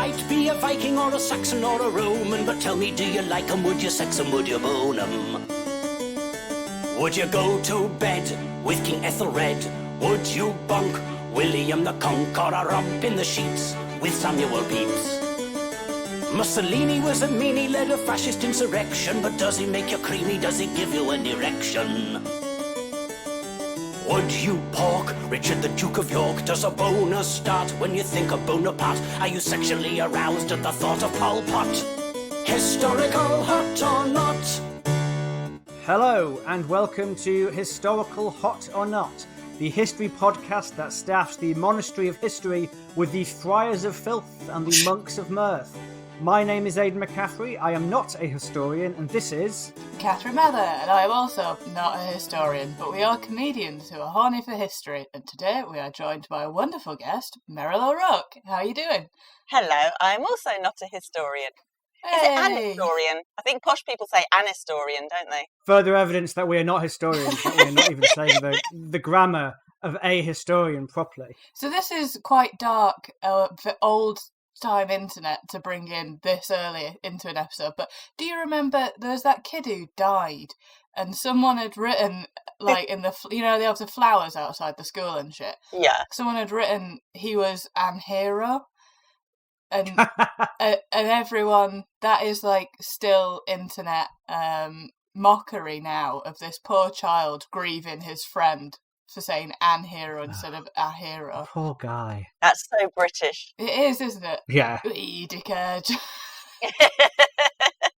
might be a Viking or a Saxon or a Roman, but tell me, do you like 'em? Would you sex 'em? Would you bone 'em? Would you go to bed with King Ethelred? Would you bonk William the Conqueror, romp in the sheets with Samuel Pepys? Mussolini was a meanie, led a fascist insurrection, but does he make you creamy? Does he give you an erection? Would you pork Richard the Duke of York? Does a boner start when you think of Bonaparte? Are you sexually aroused at the thought of Pol Pot? Historical hot or not? Hello and welcome to Historical Hot or Not, the history podcast that staffs the Monastery of History with the Friars of Filth and the Monks of Mirth. My name is Aidan McCaffrey, I am not a historian, and this is... Catherine Mather, and I am also not a historian, but we are comedians who are horny for history, and today we are joined by a wonderful guest, Meryl O'Rourke. How are you doing? Hello, I am also not a historian. Hey. Is it an historian? I think posh people say an historian, don't they? Further evidence that we are not historians, that we are not even saying the grammar of a historian properly. So this is quite dark for old-time internet to bring in this early into an episode, but do you remember there was that kid who died, and someone had written, like, in the, you know, they have the flowers outside the school and shit? Yeah. Someone had written he was an hero. And everyone, that is like still internet mockery now of this poor child grieving his friend for saying an hero instead of a hero. Poor guy. That's so British. It is, isn't it? Yeah. You dickhead.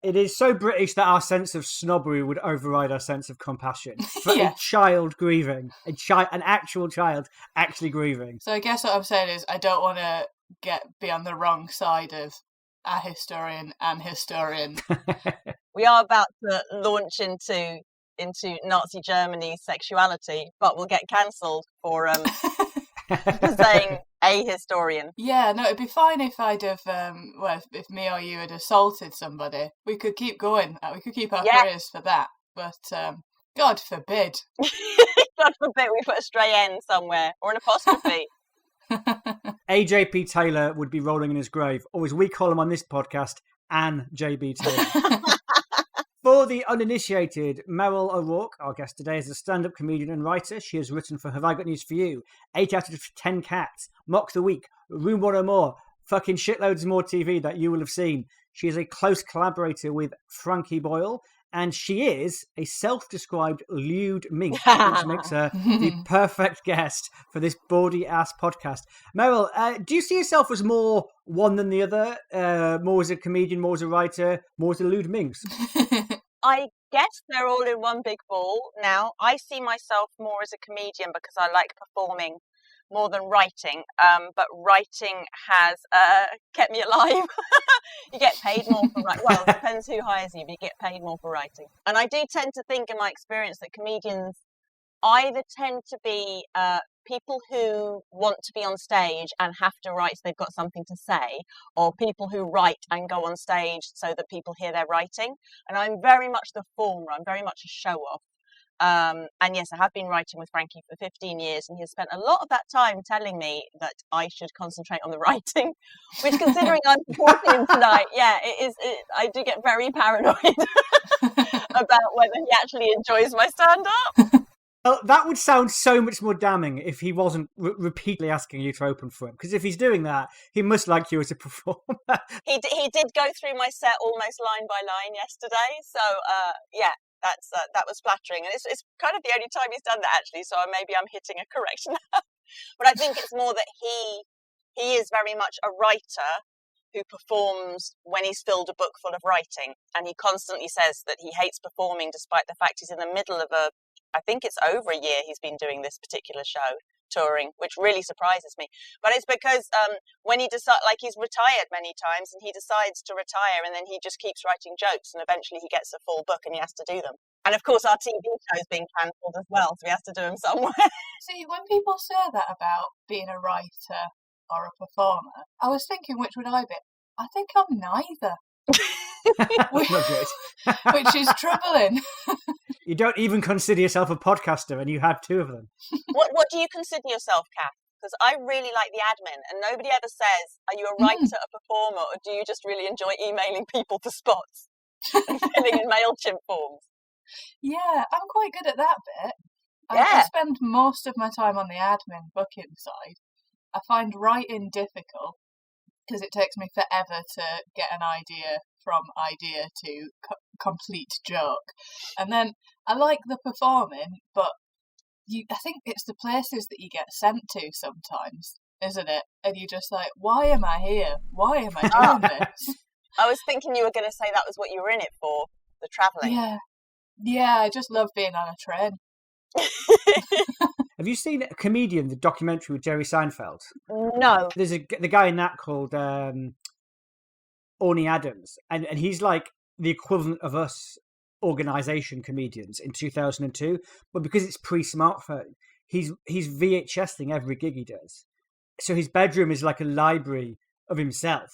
It is so British that our sense of snobbery would override our sense of compassion. For Yeah. a child grieving, an actual child actually grieving. So I guess what I'm saying is I don't want to be on the wrong side of a historian and historian. We are about to launch into Nazi Germany's sexuality, but we'll get cancelled for saying a historian. Yeah, no, it'd be fine if I'd have, if me or you had assaulted somebody. We could keep going. We could keep our careers for that. But God forbid. God forbid we put a stray N somewhere, or an apostrophe. AJP Taylor would be rolling in his grave, or as we call him on this podcast, Anne JB Taylor. For the uninitiated, Meryl O'Rourke, our guest today, is a stand-up comedian and writer. She has written for Have I Got News For You, 8 out of 10 Cats, Mock the Week, Room 104, fucking shitloads more TV that you will have seen. She is a close collaborator with Frankie Boyle, and she is a self-described lewd mink, which makes her the perfect guest for this bawdy-ass podcast. Meryl, do you see yourself as more one than the other? More as a comedian, more as a writer, more as a lewd minx? I guess they're all in one big ball now. I see myself more as a comedian because I like performing more than writing, but writing has kept me alive. You get paid more for writing. Well, it depends who hires you, but you get paid more for writing. And I do tend to think in my experience that comedians either tend to be people who want to be on stage and have to write so they've got something to say, or people who write and go on stage so that people hear their writing. And I'm very much the former. I'm very much a show-off. And yes, I have been writing with Frankie for 15 years, and he has spent a lot of that time telling me that I should concentrate on the writing, which, considering I'm supporting him tonight, I do get very paranoid about whether he actually enjoys my stand-up. Well, that would sound so much more damning if he wasn't repeatedly asking you to open for him. Because if he's doing that, he must like you as a performer. He did go through my set almost line by line yesterday, so that was flattering, and it's kind of the only time he's done that, actually. So maybe I'm hitting a correction, but I think it's more that he is very much a writer who performs when he's filled a book full of writing, and he constantly says that he hates performing, despite the fact he's in the middle of I think it's over a year he's been doing this particular show, touring, which really surprises me. But it's because when he decides, like, he's retired many times, and he decides to retire, and then he just keeps writing jokes, and eventually he gets a full book and he has to do them. And of course our TV show's being cancelled as well, so he has to do them somewhere. See, when people say that about being a writer or a performer, I was thinking, which would I be? I think I'm neither. Which is troubling. You don't even consider yourself a podcaster, and you had two of them. What do you consider yourself, Kath? because I really like the admin, and nobody ever says, are you a writer, a performer, or do you just really enjoy emailing people for spots and filling in MailChimp forms? Yeah, I'm quite good at that bit. Yeah. I spend most of my time on the admin booking side. I find writing difficult because it takes me forever to get an idea from idea to complete joke. And then I like the performing, but I think it's the places that you get sent to sometimes, isn't it? And you're just like, why am I here? Why am I doing this? I was thinking you were going to say that was what you were in it for, the travelling. Yeah, I just love being on a train. Have you seen a Comedian, the documentary with Jerry Seinfeld? No. There's the guy in that called Orny Adams, and he's like the equivalent of us organisation comedians in 2002, but because it's pre-smartphone, he's VHSing every gig he does. So his bedroom is like a library of himself,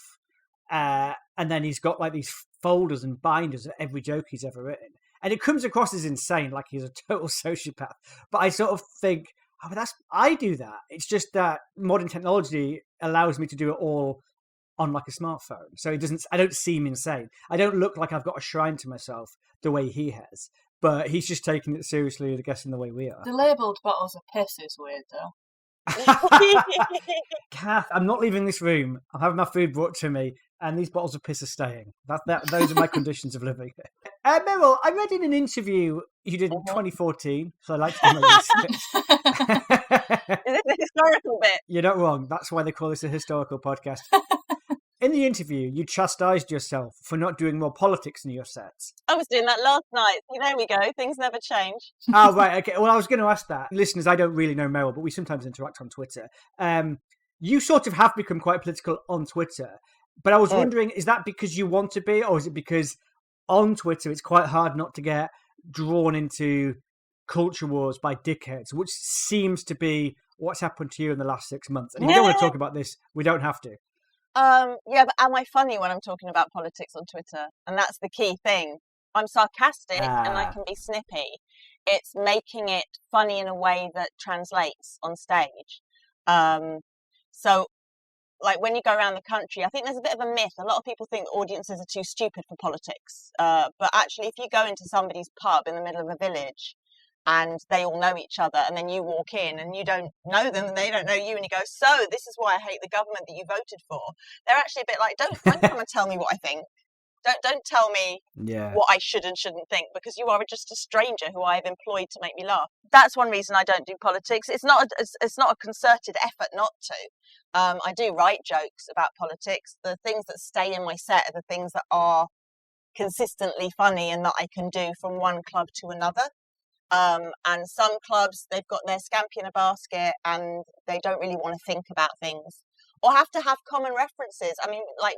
and then he's got like these folders and binders of every joke he's ever written. And it comes across as insane, like he's a total sociopath. But I sort of think, I do that. It's just that modern technology allows me to do it all on like a smartphone. So I don't seem insane. I don't look like I've got a shrine to myself the way he has. But he's just taking it seriously, I guess, in the way we are. The labelled bottles of piss is weird, though. Kath, I'm not leaving this room. I'm having my food brought to me, and these bottles of piss are staying. Those are my conditions of living. Meryl, I read in an interview you did in 2014, so I like to do my research. Is this the historical bit? You're not wrong. That's why they call this a historical podcast. In the interview, you chastised yourself for not doing more politics in your sets. I was doing that last night. See, there we go. Things never change. Oh, right. Okay. Well, I was going to ask that. Listeners, I don't really know Meryl, but we sometimes interact on Twitter. You sort of have become quite political on Twitter. But I was wondering, is that because you want to be, or is it because on Twitter it's quite hard not to get drawn into culture wars by dickheads, which seems to be what's happened to you in the last 6 months? And if you don't want to talk about this, we don't have to. Yeah, but am I funny when I'm talking about politics on Twitter? And that's the key thing. I'm sarcastic and I can be snippy. It's making it funny in a way that translates on stage. So, like when you go around the country, I think there's a bit of a myth. A lot of people think audiences are too stupid for politics. But actually, if you go into somebody's pub in the middle of a village and they all know each other, and then you walk in and you don't know them and they don't know you, and you go, so this is why I hate the government that you voted for. They're actually a bit like, don't come and tell me what I think. Don't tell me what I should and shouldn't think, because you are just a stranger who I have employed to make me laugh. That's one reason I don't do politics. It's not a concerted effort not to. I do write jokes about politics. The things that stay in my set are the things that are consistently funny and that I can do from one club to another. And some clubs, they've got their scampi in a basket and they don't really want to think about things or have to have common references. I mean, like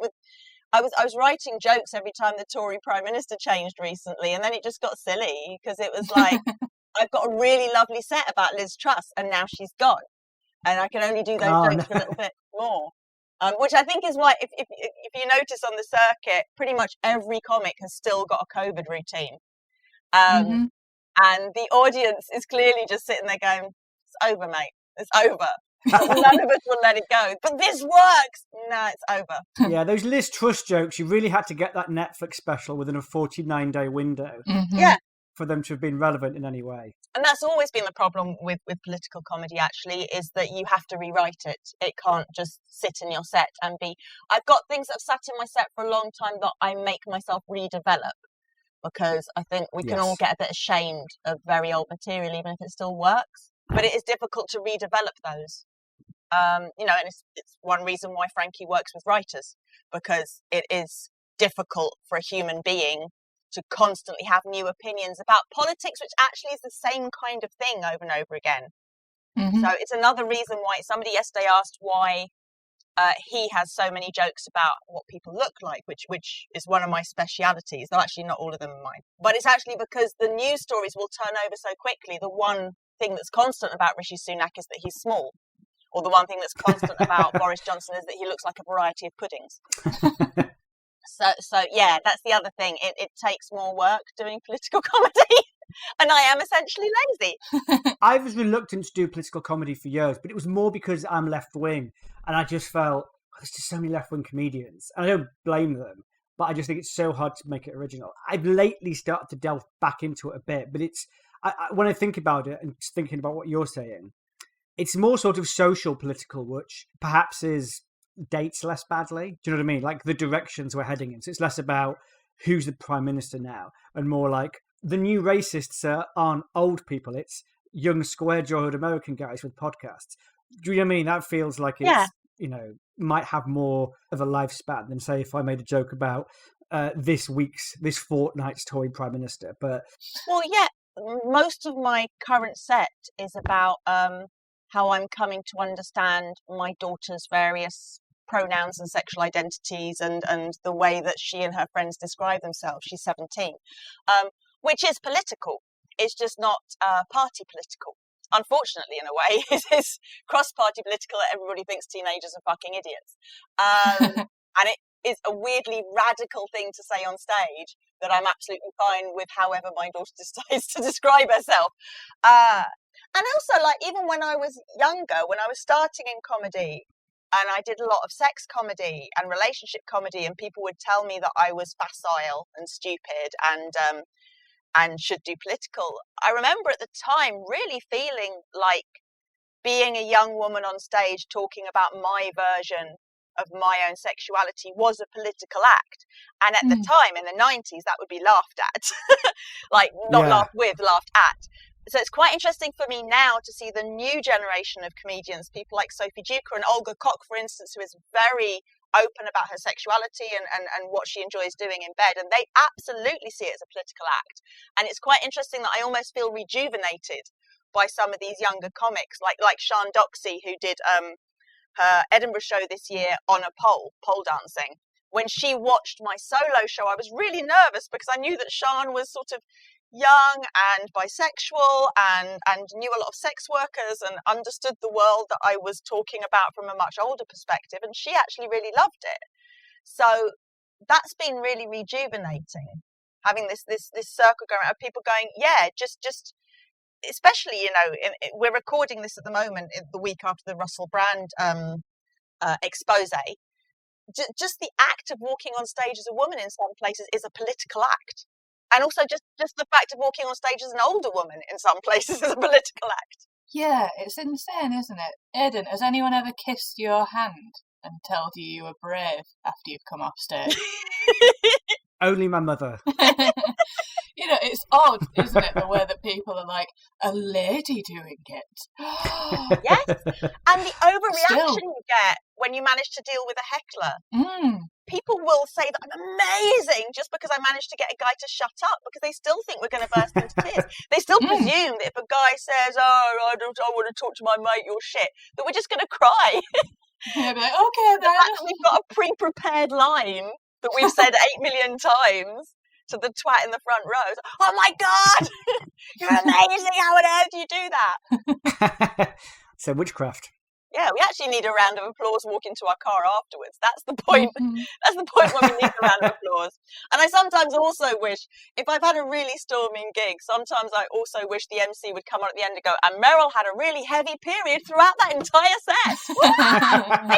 I was writing jokes every time the Tory Prime Minister changed recently, and then it just got silly because it was like, I've got a really lovely set about Liz Truss and now she's gone. And I can only do those jokes a little bit more. Which I think is why, if you notice on the circuit, pretty much every comic has still got a COVID routine. And the audience is clearly just sitting there going, it's over, mate. It's over. None of us will let it go. But this works. No, it's over. Yeah, those Liz Truss jokes, you really had to get that Netflix special within a 49-day window. Yeah. For them to have been relevant in any way. And that's always been the problem with political comedy, actually, is that you have to rewrite it. It can't just sit in your set and be... I've got things that have sat in my set for a long time that I make myself redevelop, because I think we can all get a bit ashamed of very old material, even if it still works. But it is difficult to redevelop those. And it's one reason why Frankie works with writers, because it is difficult for a human being to constantly have new opinions about politics, which actually is the same kind of thing over and over again. So it's another reason why somebody yesterday asked why he has so many jokes about what people look like, which is one of my specialities, though actually not all of them are mine. But it's actually because the news stories will turn over so quickly. The one thing that's constant about Rishi Sunak is that he's small. Or the one thing that's constant about Boris Johnson is that he looks like a variety of puddings. So yeah, that's the other thing. It takes more work doing political comedy. And I am essentially lazy. I was reluctant to do political comedy for years, but it was more because I'm left-wing, and I just felt, there's just so many left-wing comedians. And I don't blame them, but I just think it's so hard to make it original. I've lately started to delve back into it a bit, but when I think about it and just thinking about what you're saying, it's more sort of social political, which perhaps dates less badly. Do you know what I mean? Like the directions we're heading in. So it's less about who's the prime minister now, and more like the new racists aren't old people. It's young, square-jawed American guys with podcasts. Do you know what I mean? That feels like it's, might have more of a lifespan than, say, if I made a joke about this fortnight's Tory prime minister. But well, yeah, most of my current set is about how I'm coming to understand my daughter's various pronouns and sexual identities and the way that she and her friends describe themselves. She's 17, which is political. It's just not party political. Unfortunately, in a way, it is cross-party political. Everybody thinks teenagers are fucking idiots. And it is a weirdly radical thing to say on stage that I'm absolutely fine with however my daughter decides to describe herself. And also, like, even when I was younger, when I was starting in comedy, and I did a lot of sex comedy and relationship comedy, and people would tell me that I was facile and stupid and should do political. I remember at the time really feeling like being a young woman on stage talking about my version of my own sexuality was a political act. And at the time, in the 90s, that would be laughed at. Like, not laughed with, laughed at. So it's quite interesting for me now to see the new generation of comedians, people like Sophie Duker and Olga Koch, for instance, who is very open about her sexuality and what she enjoys doing in bed, and they absolutely see it as a political act. And it's quite interesting that I almost feel rejuvenated by some of these younger comics, like Sian Doxey, who did her Edinburgh show this year on a pole dancing. When she watched my solo show, I was really nervous because I knew that Sian was sort of young and bisexual and knew a lot of sex workers and understood the world that I was talking about from a much older perspective, and she actually really loved it. So that's been really rejuvenating, having this circle going around of people going, just especially, we're recording this at the moment, the week after the Russell Brand expose. Just the act of walking on stage as a woman in some places is a political act. And also just the fact of walking on stage as an older woman in some places is a political act. Yeah, it's insane, isn't it? Aidan, has anyone ever kissed your hand and told you were brave after you've come off stage? only my mother. It's odd, isn't it, the way that people are like, a lady doing it. Yes, and the overreaction you get when you manage to deal with a heckler. People will say that I'm amazing just because I managed to get a guy to shut up, because they still think we're going to burst into tears. They still presume that if a guy says, I want to talk to my mate, you're shit, that we're just going to cry. Yeah, be like, okay then. The fact that we've got a pre-prepared line that we've said 8 million times to the twat in the front row. Oh my God, you're amazing. How on earth do you do that? So witchcraft. Yeah, we actually need a round of applause walking to our car afterwards. That's the point. That's the point when we need a round of applause. And I sometimes also wish, if I've had a really storming gig, sometimes I also wish the MC would come on at the end and go, and Meryl had a really heavy period throughout that entire set.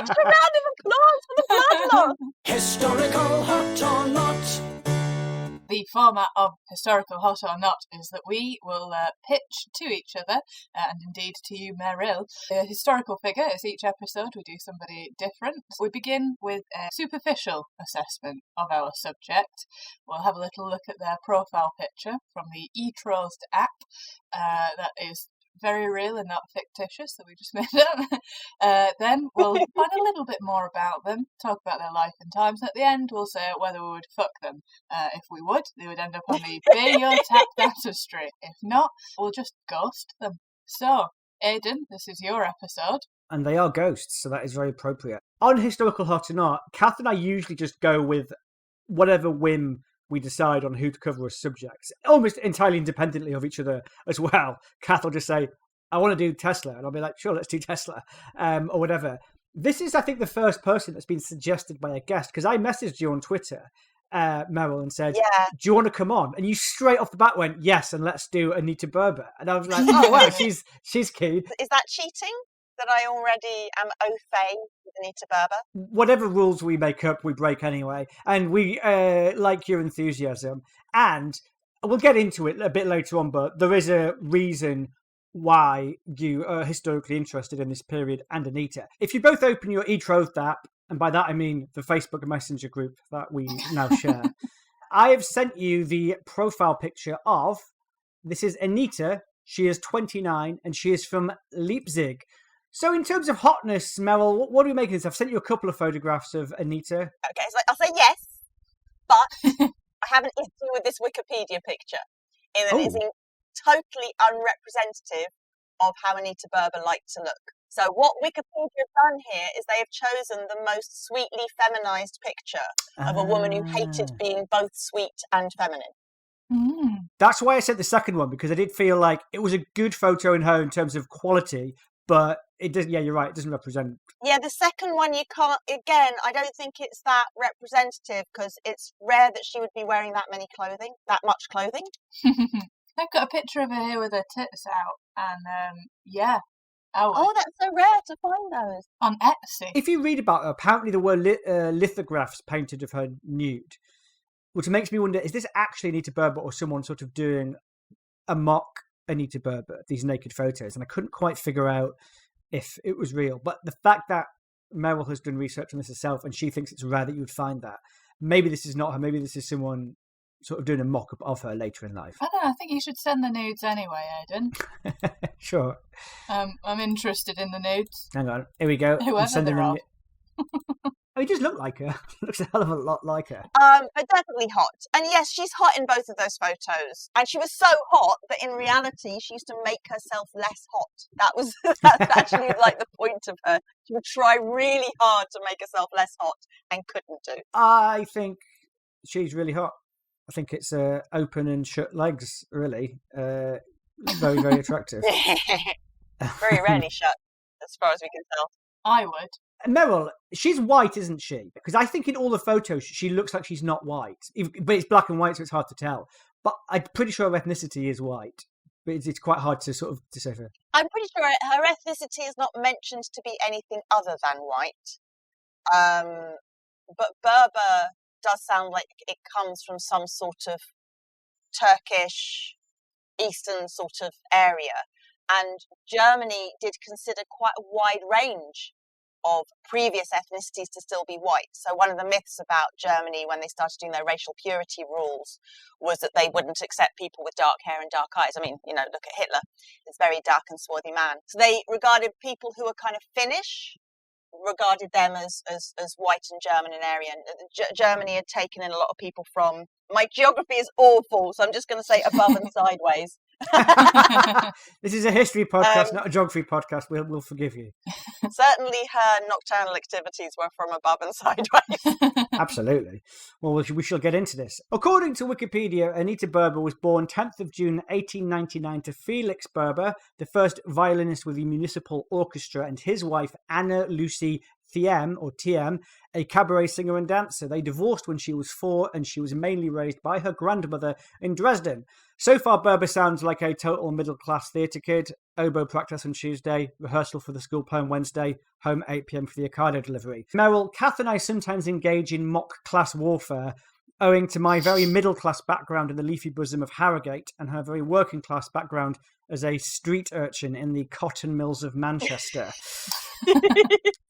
Extra round of applause for the blood loss. Historical hot or not? The format of Historical Hot or Not is that we will pitch to each other, and indeed to you, Meryl, a historical figure. As each episode we do somebody different. We begin with a superficial assessment of our subject. We'll have a little look at their profile picture from the eTrozd app. That is very real and not fictitious, that we just made up. Then we'll find a little bit more about them, talk about their life and times, and at the end we'll say whether we would fuck them. If we would, they would end up on the Be Your Tap Dentistry. If not, we'll just ghost them. So, Aidan, this is your episode. And they are ghosts, so that is very appropriate. On Historical Hot or Not, Kath and I usually just go with whatever whim we decide on who to cover as subjects, almost entirely independently of each other as well. Kath will just say, I want to do Tesla. And I'll be like, sure, let's do Tesla, or whatever. This is, I think, the first person that's been suggested by a guest, because I messaged you on Twitter Meryl and said, Yeah. "Do you want to come on?" And you straight off the bat went, "Yes, and let's do Anita Berber." And I was like, "Oh wow, she's keen." Is that cheating? That I already am au fait with Anita Berber? Whatever rules we make up, we break anyway. And we like your enthusiasm. And we'll get into it a bit later on, but there is a reason why you are historically interested in this period and Anita. If you both open your eTrothed app, and by that I mean the Facebook Messenger group that we now share, I have sent you the profile picture of, this is Anita. She is 29 and she is from Leipzig. So in terms of hotness, Meryl, what do we make of this? I've sent you a couple of photographs of Anita. Okay, so I'll say yes, but I have an issue with this Wikipedia picture in that it's totally unrepresentative of how Anita Berber liked to look. So what Wikipedia have done here is they have chosen the most sweetly feminized picture of a woman who hated being both sweet and feminine. That's why I said the second one, because I did feel like it was a good photo in her in terms of quality, but it doesn't. Yeah, you're right. It doesn't represent. Yeah, the second one you can't. Again, I don't think it's that representative because it's rare that she would be wearing that much clothing. I've got a picture of her here with her tits out, and yeah. Oh, that's so rare to find those on Etsy. If you read about her, apparently there were lithographs painted of her nude, which makes me wonder: is this actually Anita Berber or someone sort of doing a mock Anita Berber, these naked photos? And I couldn't quite figure out if it was real. But the fact that Meryl has done research on this herself and she thinks it's rare that you would find that, maybe this is not her, maybe this is someone sort of doing a mock-up of her later in life. I don't know, I think you should send the nudes anyway, Aidan. Sure. I'm interested in the nudes. Hang on, here we go. Whoever they're of. Oh, he does look like her. Looks a hell of a lot like her. But definitely hot. And yes, she's hot in both of those photos. And she was so hot that in reality, she used to make herself less hot. That's actually like the point of her. She would try really hard to make herself less hot and couldn't do. I think she's really hot. I think it's open and shut legs, really. Very, very attractive. Very rarely shut, as far as we can tell. I would. Meryl, she's white, isn't she? Because I think in all the photos, she looks like she's not white. But it's black and white, so it's hard to tell. But I'm pretty sure her ethnicity is white. But it's quite hard to sort of decipher. I'm pretty sure her ethnicity is not mentioned to be anything other than white. But Berber does sound like it comes from some sort of Turkish, Eastern sort of area. And Germany did consider quite a wide range of previous ethnicities to still be white. So one of the myths about Germany when they started doing their racial purity rules was that they wouldn't accept people with dark hair and dark eyes. I mean, look at Hitler. It's a very dark and swarthy man. So they regarded people who were kind of Finnish, regarded them as white and German in area. And Germany had taken in a lot of people from, my geography is awful, so I'm just going to say above and sideways. This is a history podcast, not a geography podcast. We'll forgive you. Certainly her nocturnal activities were from above and sideways. Absolutely. Well, we shall get into this. According to Wikipedia, Anita Berber was born 10th of June 1899 to Felix Berber, the first violinist with the Municipal Orchestra, and his wife Anna Lucy Thiem, a cabaret singer and dancer. They divorced when she was 4 and she was mainly raised by her grandmother in Dresden. So far, Berber sounds like a total middle-class theatre kid. Oboe practice on Tuesday, rehearsal for the school play on Wednesday, home 8 p.m. for the Ocado delivery. Meryl, Kath and I sometimes engage in mock class warfare, owing to my very middle-class background in the leafy bosom of Harrogate and her very working-class background as a street urchin in the cotton mills of Manchester.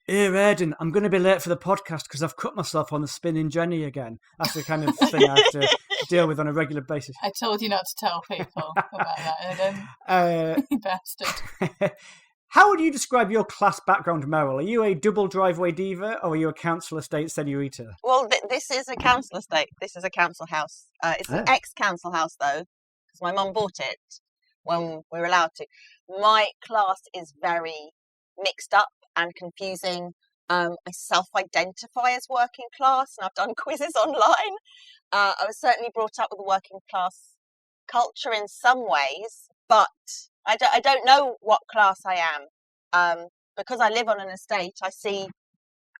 Here, Aidan, I'm going to be late for the podcast because I've cut myself on the spinning Jenny again. That's the kind of thing I have to deal with on a regular basis. I told you not to tell people about that, Aidan. You bastard. How would you describe your class background, Meryl? Are you a double driveway diva or are you a council estate senorita? Well, this is a council estate. This is a council house. It's an ex-council house, though, because my mum bought it when we were allowed to. My class is very mixed up and confusing. I self-identify as working class, and I've done quizzes online. I was certainly brought up with a working class culture in some ways, but I don't know what class I am. Because I live on an estate, I see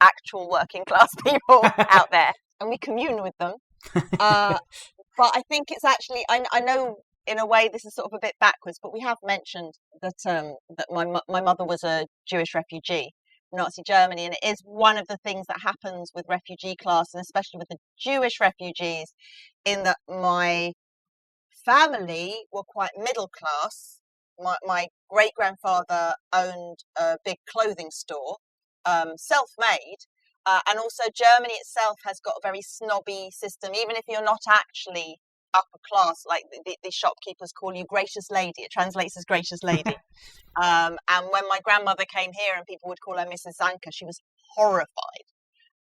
actual working class people out there, and we commune with them. But I think it's actually, I know in a way this is sort of a bit backwards, but we have mentioned that that my mother was a Jewish refugee from Nazi Germany, and it is one of the things that happens with refugee class, and especially with the Jewish refugees, in that my family were quite middle class. My great-grandfather owned a big clothing store, self-made, and also Germany itself has got a very snobby system. Even if you're not actually upper class, like the shopkeepers call you gracious lady. It translates as gracious lady. And when my grandmother came here and people would call her Mrs. Zanka, she was horrified.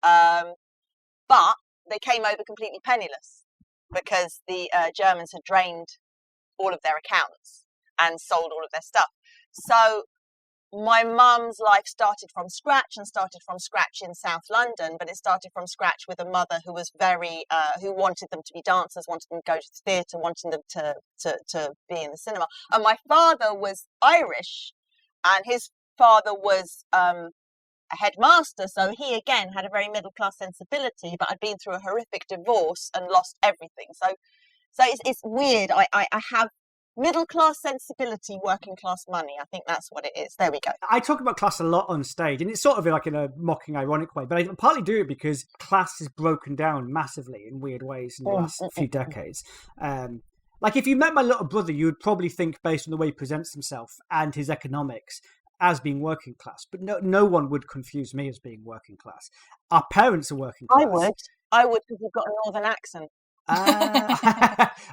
But they came over completely penniless because the Germans had drained all of their accounts and sold all of their stuff. So my mum's life started from scratch in South London, but it started from scratch with a mother who was very, who wanted them to be dancers, wanted them to go to the theatre, wanted them to be in the cinema. And my father was Irish, and his father was a headmaster, so he again had a very middle class sensibility, but I'd been through a horrific divorce and lost everything. So it's weird. I have middle class sensibility, working class money. I think that's what it is. There we go. I talk about class a lot on stage, and it's sort of like in a mocking, ironic way, but I partly do it because class is broken down massively in weird ways in the last few decades. Like if you met my little brother, you would probably think, based on the way he presents himself and his economics, as being working class, but no one would confuse me as being working class. Our parents are working class. I would because you've got a northern accent.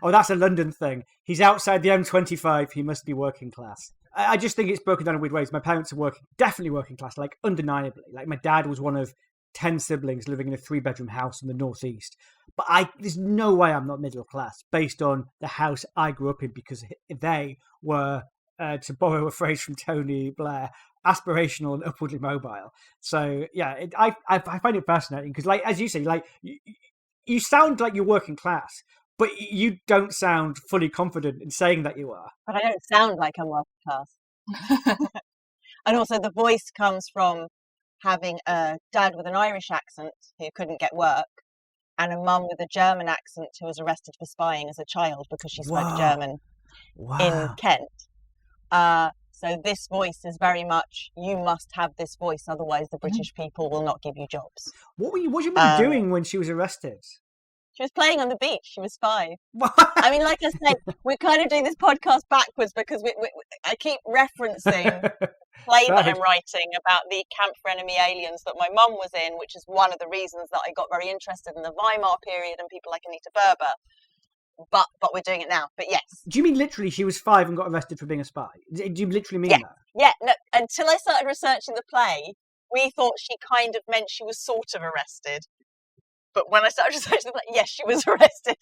Oh, that's a London thing. He's outside the M25. He must be working class. I just think it's broken down in weird ways. My parents are definitely working class, like undeniably. Like my dad was one of 10 siblings living in a 3-bedroom house in the northeast. But there's no way I'm not middle class based on the house I grew up in, because they were, to borrow a phrase from Tony Blair, aspirational and upwardly mobile. So yeah, I find it fascinating because, like as you say, like you sound like you're working class, but you don't sound fully confident in saying that you are. But I don't sound like I'm working class. And also the voice comes from having a dad with an Irish accent who couldn't get work, and a mum with a German accent who was arrested for spying as a child because she spoke German in Kent. So this voice is very much, you must have this voice, otherwise the British people will not give you jobs. What were you doing when she was arrested? She was playing on the beach. She was 5. I mean, like I said, we're kind of doing this podcast backwards because I keep referencing play that I'm writing about the Camp for Enemy Aliens that my mum was in, which is one of the reasons that I got very interested in the Weimar period and people like Anita Berber. But we're doing it now. But yes. Do you mean literally she was 5 and got arrested for being a spy? Do you literally mean that? Yeah. No, until I started researching the play, we thought she kind of meant she was sort of arrested. But when I started researching the play, yes, she was arrested.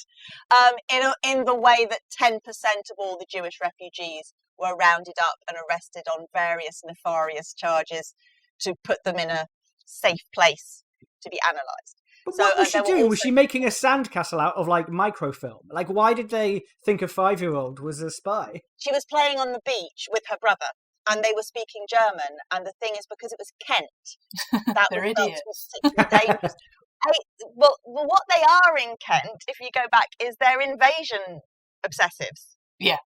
In the way that 10% of all the Jewish refugees were rounded up and arrested on various nefarious charges to put them in a safe place to be analysed. But what was she doing? Was she making a sandcastle out of like microfilm? Like, why did they think a 5-year-old was a spy? She was playing on the beach with her brother, and they were speaking German. And the thing is, because it was Kent, that was particularly dangerous. Well, what they are in Kent, if you go back, is they're invasion obsessives. Yeah.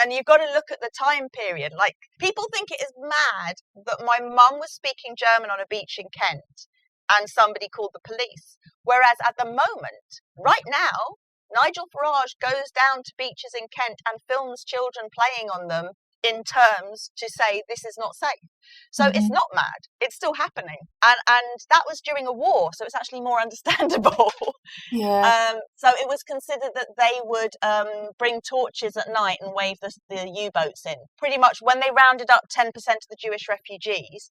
And you've got to look at the time period. Like, people think it is mad that my mum was speaking German on a beach in Kent and somebody called the police. Whereas at the moment, right now, Nigel Farage goes down to beaches in Kent and films children playing on them in terms to say this is not safe. So it's not mad. It's still happening. And that was during a war, so it's actually more understandable. Yeah. So it was considered that they would bring torches at night and wave the U-boats in. Pretty much when they rounded up 10% of the Jewish refugees,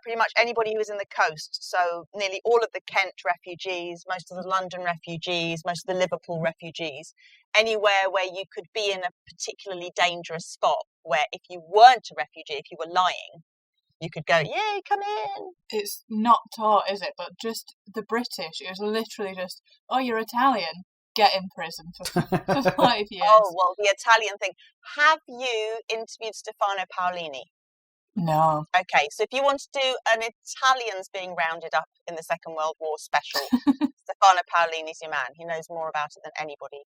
pretty much anybody who was in the coast, so nearly all of the Kent refugees, most of the London refugees, most of the Liverpool refugees, anywhere where you could be in a particularly dangerous spot where if you weren't a refugee, if you were lying, you could go, yay, come in. It's not taught, is it? But just the British, it was literally just, oh, you're Italian, get in prison for 5 years. Oh, well, the Italian thing. Have you interviewed Stefano Paolini? No. Okay, so if you want to do an Italians being rounded up in the Second World War special, Stefano Paolini's your man. He knows more about it than anybody.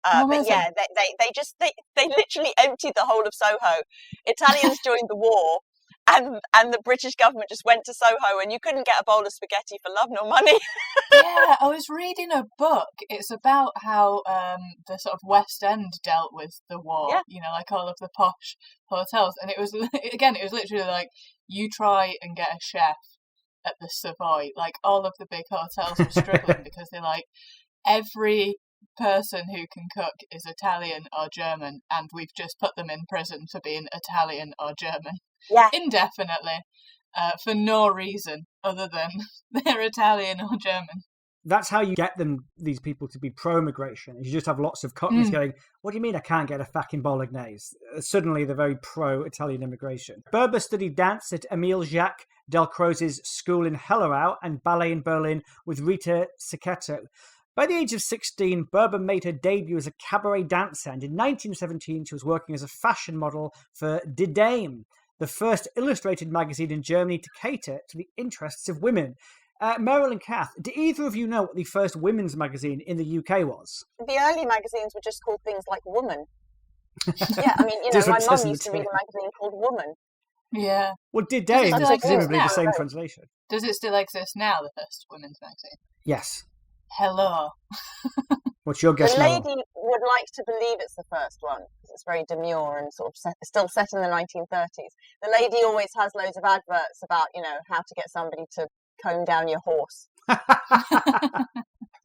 Oh, But amazing. yeah, they literally emptied the whole of Soho. Italians joined the war, and the British government just went to Soho, and you couldn't get a bowl of spaghetti for love nor money. Yeah, I was reading a book. It's about how the sort of West End dealt with the war. Yeah. You know, like all of the posh hotels, and it was literally like you try and get a chef at the Savoy. Like all of the big hotels were struggling because they're like every person who can cook is Italian or German, and we've just put them in prison for being Italian or German Yeah. indefinitely for no reason other than they're Italian or German. That's how you get these people to be pro-immigration. You just have lots of cockneys going, what do you mean I can't get a fucking bolognese? Suddenly they're very pro-Italian immigration. Berber studied dance at Emile Jacques Delcroze's school in Hellerau and ballet in Berlin with Rita Secchetto. By the age of 16, Berber made her debut as a cabaret dancer, and in 1917 she was working as a fashion model for Die Dame, the first illustrated magazine in Germany to cater to the interests of women. Meryl and Kath, do either of you know what the first women's magazine in the UK was? The early magazines were just called things like Woman. Yeah, I mean, my mum used to read a magazine called Woman. Yeah. Well, Die Dame is still presumably exist the now? same translation. Does it still exist now, the first women's magazine? Yes. Hello. What's your guess, The Meryl? lady would like to believe it's the first one, because it's very demure and sort of still set in the 1930s. The lady always has loads of adverts about, how to get somebody to comb down your horse.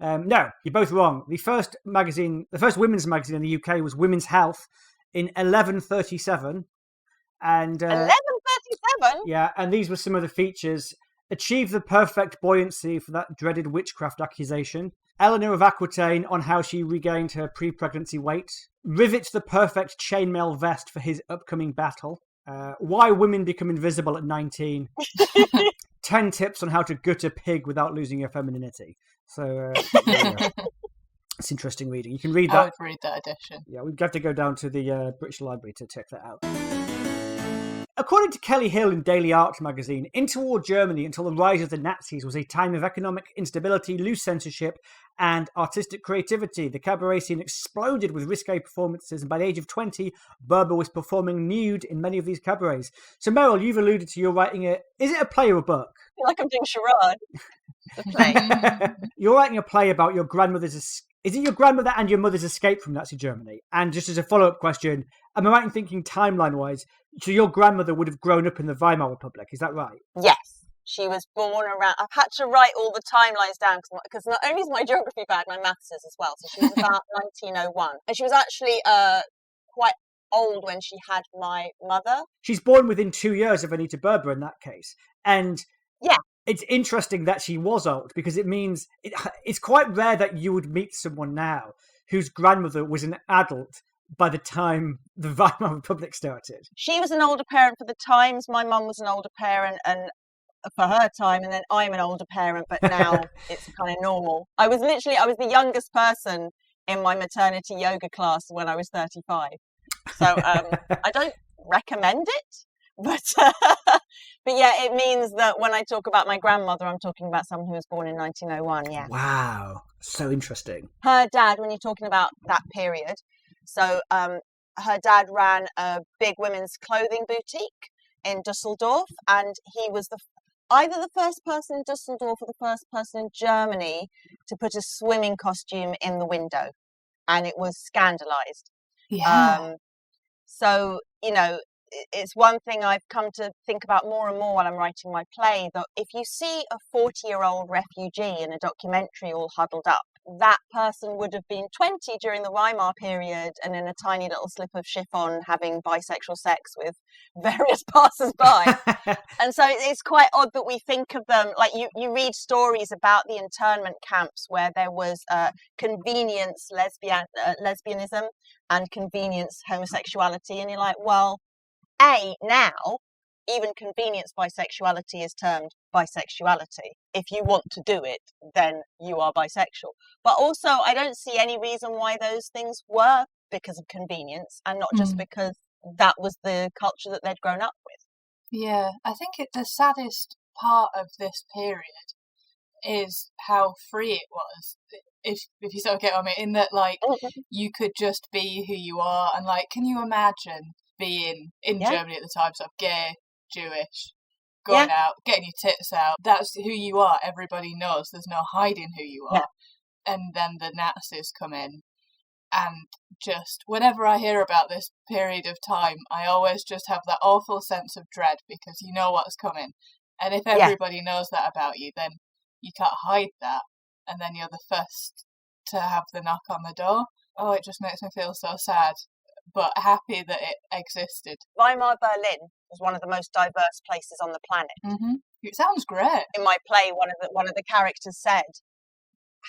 No, you're both wrong. The first women's magazine in the UK was Women's Health in 1137. And 1137? yeah, and these were some of the features. Achieve the perfect buoyancy for that dreaded witchcraft accusation. Eleanor of Aquitaine on how she regained her pre-pregnancy weight. Rivet the perfect chainmail vest for his upcoming battle. Why women become invisible at 19. 10 tips on how to gut a pig without losing your femininity. So yeah. It's interesting reading. You can read that. I would read that edition. Yeah, we'd have to go down to the British Library to check that out. According to Kelly Hill in Daily Art magazine, interwar Germany until the rise of the Nazis was a time of economic instability, loose censorship, and artistic creativity. The cabaret scene exploded with risque performances, and by the age of 20, Berber was performing nude in many of these cabarets. So, Meryl, you've alluded to you're writing is it a play or a book? I feel like I'm doing charade. The play. You're writing a play about your grandmother's... Is it your grandmother and your mother's escape from Nazi Germany? And just as a follow-up question, am I right in thinking timeline-wise, so your grandmother would have grown up in the Weimar Republic, is that right? Yes. She was born around... I've had to write all the timelines down because not only is my geography bad, my maths is as well. So she was about 1901. And she was actually quite old when she had my mother. She's born within 2 years of Anita Berber in that case. And yeah, it's interesting that she was old because it means it's quite rare that you would meet someone now whose grandmother was an adult by the time the Weimar Republic started. She was an older parent for the times. My mum was an older parent and for her time, and then I'm an older parent, but now it's kind of normal. I was the youngest person in my maternity yoga class when I was 35. So I don't recommend it, but yeah, it means that when I talk about my grandmother, I'm talking about someone who was born in 1901. Yeah. Wow, so interesting. Her dad, when you're talking about that period, so her dad ran a big women's clothing boutique in Dusseldorf, and he was either the first person in Dusseldorf or the first person in Germany to put a swimming costume in the window, and it was scandalized. Yeah. So, it's one thing I've come to think about more and more while I'm writing my play, that if you see a 40-year-old refugee in a documentary all huddled up, that person would have been 20 during the Weimar period and in a tiny little slip of chiffon having bisexual sex with various passers-by. And so it's quite odd that we think of them, like you read stories about the internment camps where there was convenience lesbianism and convenience homosexuality, and you're like, well, now even convenience bisexuality is termed bisexuality. If you want to do it, then you are bisexual. But also, I don't see any reason why those things were because of convenience and not just because that was the culture that they'd grown up with. Yeah, I think the saddest part of this period is how free it was. If you sort of get what I mean, in that like you could just be who you are, and like, can you imagine being in Germany at the time, sort of gay, Jewish, going out, getting your tits out? That's who you are. Everybody knows. There's no hiding who you are. And then the Nazis come in, and just whenever I hear about this period of time, I always just have that awful sense of dread, because you know what's coming. And if everybody knows that about you, then you can't hide that. And then you're the first to have the knock on the door. Oh, it just makes me feel so sad, but happy that it existed. Weimar Berlin was one of the most diverse places on the planet. Mm-hmm. It sounds great. In my play, one of the characters said,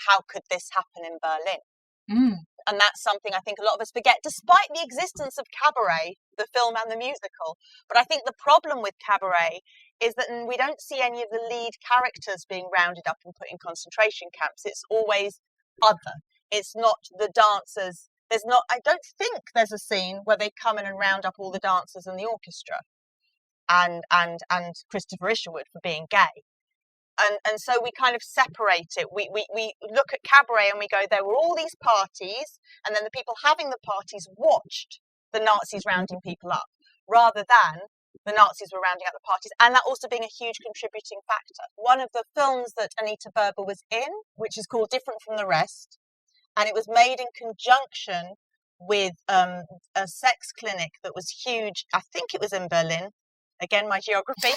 "How could this happen in Berlin?" Mm. And that's something I think a lot of us forget, despite the existence of Cabaret, the film and the musical. But I think the problem with Cabaret is that we don't see any of the lead characters being rounded up and put in concentration camps. It's always other. It's not the dancers. I don't think there's a scene where they come in and round up all the dancers and the orchestra and Christopher Isherwood for being gay. And so we kind of separate it. We look at Cabaret and we go, there were all these parties, and then the people having the parties watched the Nazis rounding people up, rather than the Nazis were rounding up the parties, and that also being a huge contributing factor. One of the films that Anita Berber was in, which is called Different from the Rest, and it was made in conjunction with a sex clinic that was huge. I think it was in Berlin. Again, my geography.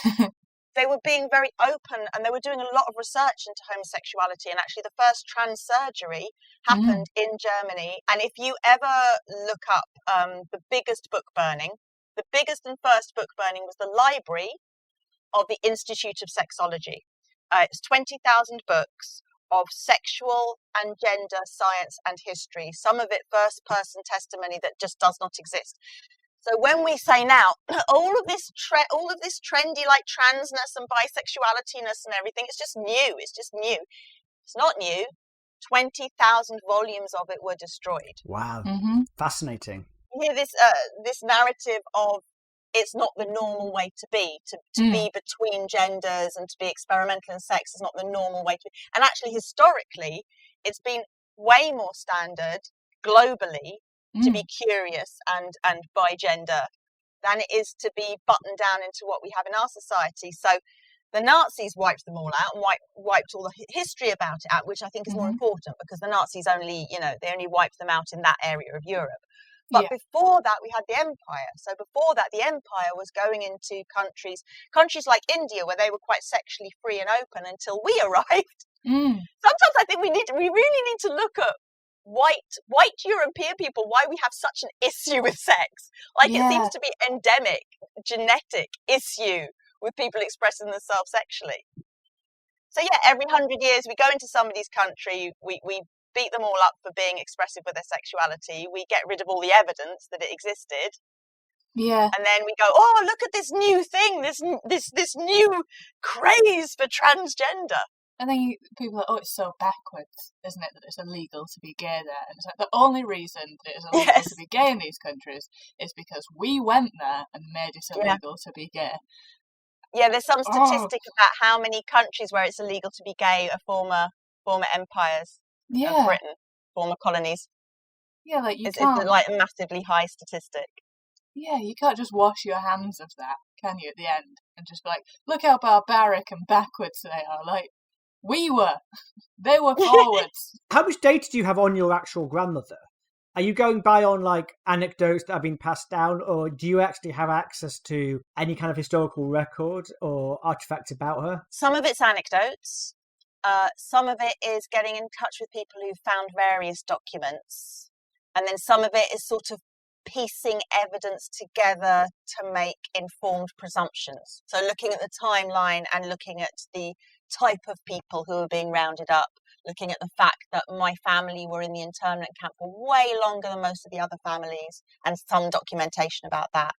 They were being very open, and they were doing a lot of research into homosexuality. And actually, the first trans surgery happened in Germany. And if you ever look up the biggest book burning, the biggest and first book burning was the library of the Institute of Sexology. It's 20,000 books of sexual and gender science and history. Some of it first-person testimony that just does not exist. So when we say now, all of this trendy like transness and bisexualityness and everything, it's just new. It's just new. It's not new. 20,000 volumes of it were destroyed. Wow. Fascinating. You hear this narrative of it's not the normal way to be, to be between genders and to be experimental in sex is not the normal way to be. And actually, historically, it's been way more standard globally to be curious and by gender than it is to be buttoned down into what we have in our society. So the Nazis wiped them all out and wiped all the history about it out, which I think is more important, because the Nazis only wiped them out in that area of Europe. But before that, we had the Empire. So before that, the Empire was going into countries like India, where they were quite sexually free and open until we arrived. Sometimes I think we really need to look at white European people, why we have such an issue with sex. Like it seems to be endemic, genetic issue with people expressing themselves sexually. So every 100 years we go into somebody's country, we beat them all up for being expressive with their sexuality, we get rid of all the evidence that it existed. Yeah. And then we go, oh, look at this new thing, this new craze for transgender. And then people are like, oh, it's so backwards, isn't it, that it's illegal to be gay there? And it's like, the only reason that it's illegal to be gay in these countries is because we went there and made it illegal to be gay. Yeah, there's some statistic about how many countries where it's illegal to be gay are former empires of Britain, former colonies. Yeah, like it's like a massively high statistic. Yeah, you can't just wash your hands of that, can you, at the end? And just be like, look how barbaric and backwards they are. Like, we were. They were forwards. How much data do you have on your actual grandmother? Are you going by on like anecdotes that have been passed down, or do you actually have access to any kind of historical record or artifacts about her? Some of it's anecdotes. Some of it is getting in touch with people who found various documents. And then some of it is sort of piecing evidence together to make informed presumptions. So looking at the timeline and looking at the type of people who are being rounded up, looking at the fact that my family were in the internment camp for way longer than most of the other families, and some documentation about that.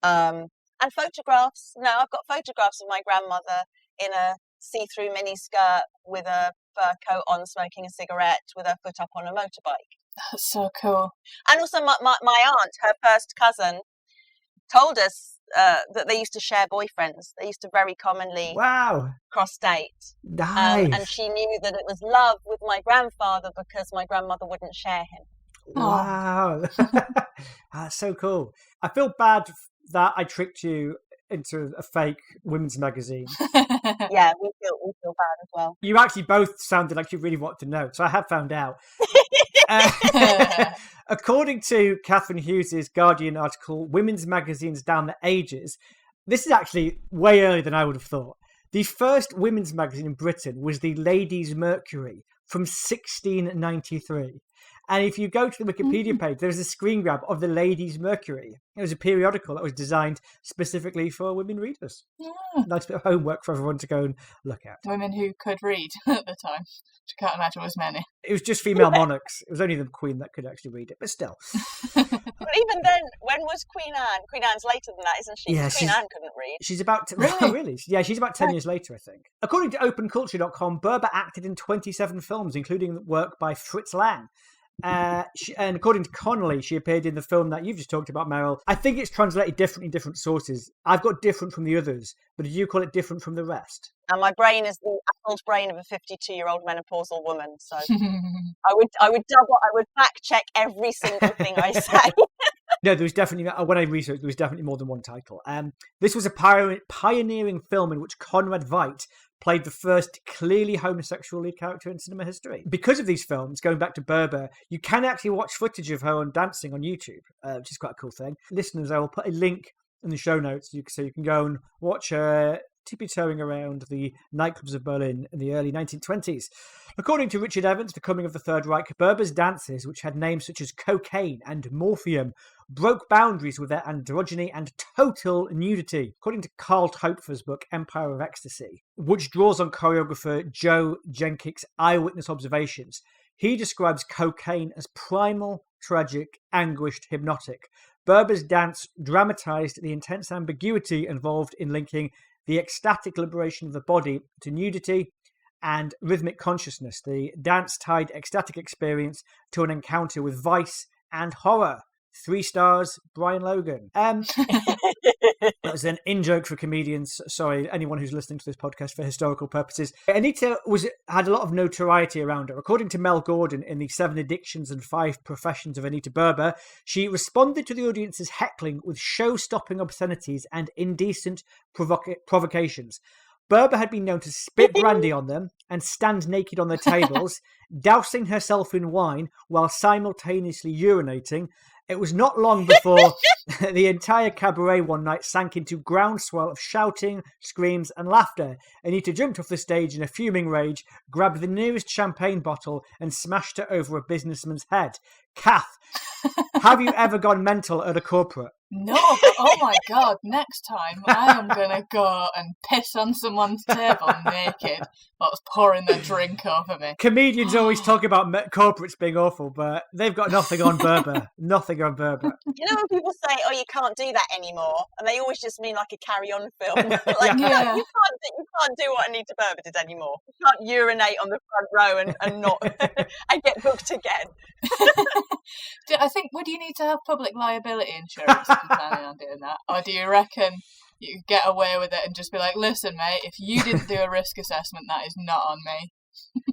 And photographs. No, I've got photographs of my grandmother in a see-through miniskirt with a fur coat on, smoking a cigarette with her foot up on a motorbike. That's so cool. And also my aunt, her first cousin, told us that they used to share boyfriends. They used to very commonly cross date. Nice. And she knew that it was love with my grandfather because my grandmother wouldn't share him. Wow. That's so cool. I feel bad that I tricked you into a fake women's magazine. Yeah, we feel bad as well. You actually both sounded like you really wanted to know, so I have found out. According to Catherine Hughes' Guardian article, Women's Magazines Down the Ages, this is actually way earlier than I would have thought. The first women's magazine in Britain was the Ladies' Mercury from 1693. And if you go to the Wikipedia page, there's a screen grab of the Ladies' Mercury. It was a periodical that was designed specifically for women readers. Yeah. Nice bit of homework for everyone to go and look at. Women who could read at the time. Which I can't imagine was many. It was just female monarchs. It was only the Queen that could actually read it, but still. But even then, when was Queen Anne? Queen Anne's later than that, isn't she? Yeah, Queen Anne couldn't read. She's about to... Really? Yeah, she's about 10 years later, I think. According to OpenCulture.com, Berber acted in 27 films, including work by Fritz Lang. And according to Connolly, she appeared in the film that you've just talked about, Meryl. I think it's translated differently in different sources. I've got different from the others, but did you call it different from the rest? And my brain is the adult brain of a 52-year-old menopausal woman, so I would fact check every single thing I say. No, there was definitely, when I researched, there was definitely more than one title. This was a pioneering film in which Conrad Veidt played the first clearly homosexual lead character in cinema history. Because of these films, going back to Berber, you can actually watch footage of her on dancing on YouTube, which is quite a cool thing. Listeners, I will put a link in the show notes so you can go and watch her tippy-toeing around the nightclubs of Berlin in the early 1920s. According to Richard Evans, The Coming of the Third Reich, Berber's dances, which had names such as cocaine and morphium, broke boundaries with their androgyny and total nudity. According to Carl Topfer's book, Empire of Ecstasy, which draws on choreographer Joe Jenkick's eyewitness observations, he describes cocaine as primal, tragic, anguished, hypnotic. Berber's dance dramatized the intense ambiguity involved in linking the ecstatic liberation of the body to nudity and rhythmic consciousness. The dance tied ecstatic experience to an encounter with vice and horror. 3 stars, Brian Logan. That was an in-joke for comedians. Sorry, anyone who's listening to this podcast for historical purposes. Anita had a lot of notoriety around her. According to Mel Gordon in the 7 Addictions and 5 Professions of Anita Berber, she responded to the audience's heckling with show-stopping obscenities and indecent provocations. Berber had been known to spit brandy on them and stand naked on their tables, dousing herself in wine while simultaneously urinating. It was not long before the entire cabaret one night sank into groundswell of shouting, screams, and laughter. Anita jumped off the stage in a fuming rage, grabbed the nearest champagne bottle, and smashed it over a businessman's head. Kath, have you ever gone mental at a corporate? No, but oh my god, next time I am going to go and piss on someone's table naked whilst pouring their drink over me. Comedians always talk about corporates being awful, but they've got nothing on Berber. Nothing on Berber. You know when people say, oh, you can't do that anymore? And they always just mean like a carry-on film. Like, yeah. No, you can't do what Anita Berber did anymore. You can't urinate on the front row and not and get booked again. I think, would you need to have public liability insurance if you're planning on doing that? Or do you reckon you could get away with it and just be like, listen, mate, if you didn't do a risk assessment, that is not on me?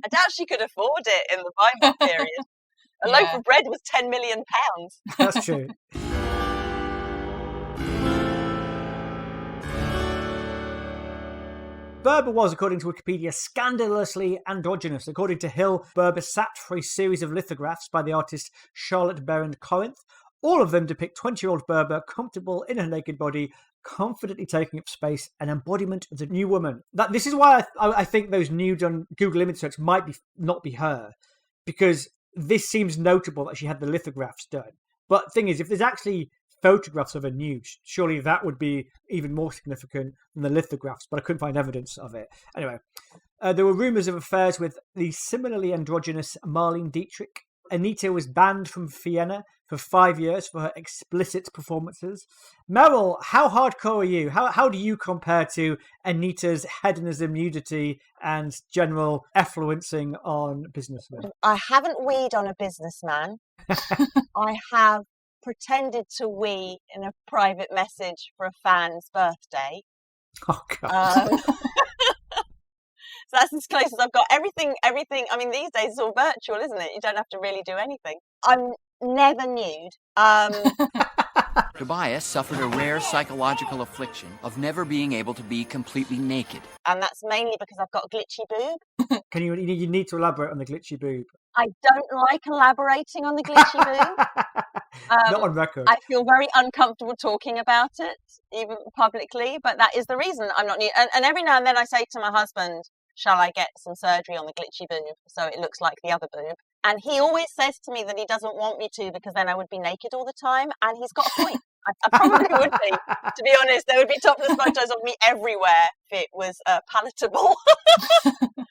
I doubt she could afford it in the Weimar period. A loaf of bread was £10 million. That's true. Berber was, according to Wikipedia, scandalously androgynous. According to Hill, Berber sat for a series of lithographs by the artist Charlotte Berend-Corinth. All of them depict 20-year-old Berber comfortable in her naked body, confidently taking up space, an embodiment of the new woman. This is why I think those nude on Google image search might not be her, because this seems notable that she had the lithographs done. But the thing is, if there's actually photographs of her nude, surely that would be even more significant than the lithographs, but I couldn't find evidence of it. Anyway, there were rumours of affairs with the similarly androgynous Marlene Dietrich. Anita was banned from Vienna for 5 years for her explicit performances. Meryl, how hardcore are you? How do you compare to Anita's hedonism, nudity, and general effluencing on businessmen? I haven't weed on a businessman. I have pretended to wee in a private message for a fan's birthday. Oh, God. So that's as close as I've got. Everything. I mean, these days it's all virtual, isn't it? You don't have to really do anything. I'm never nude. Tobias suffered a rare psychological affliction of never being able to be completely naked. And that's mainly because I've got a glitchy boob. Can you need to elaborate on the glitchy boob? I don't like elaborating on the glitchy boob. Not on record. I feel very uncomfortable talking about it, even publicly, but that is the reason I'm not nude. And every now and then I say to my husband, shall I get some surgery on the glitchy boob so it looks like the other boob? And he always says to me that he doesn't want me to because then I would be naked all the time. And he's got a point. I probably would be, to be honest. There would be topless photos of me everywhere if it was palatable.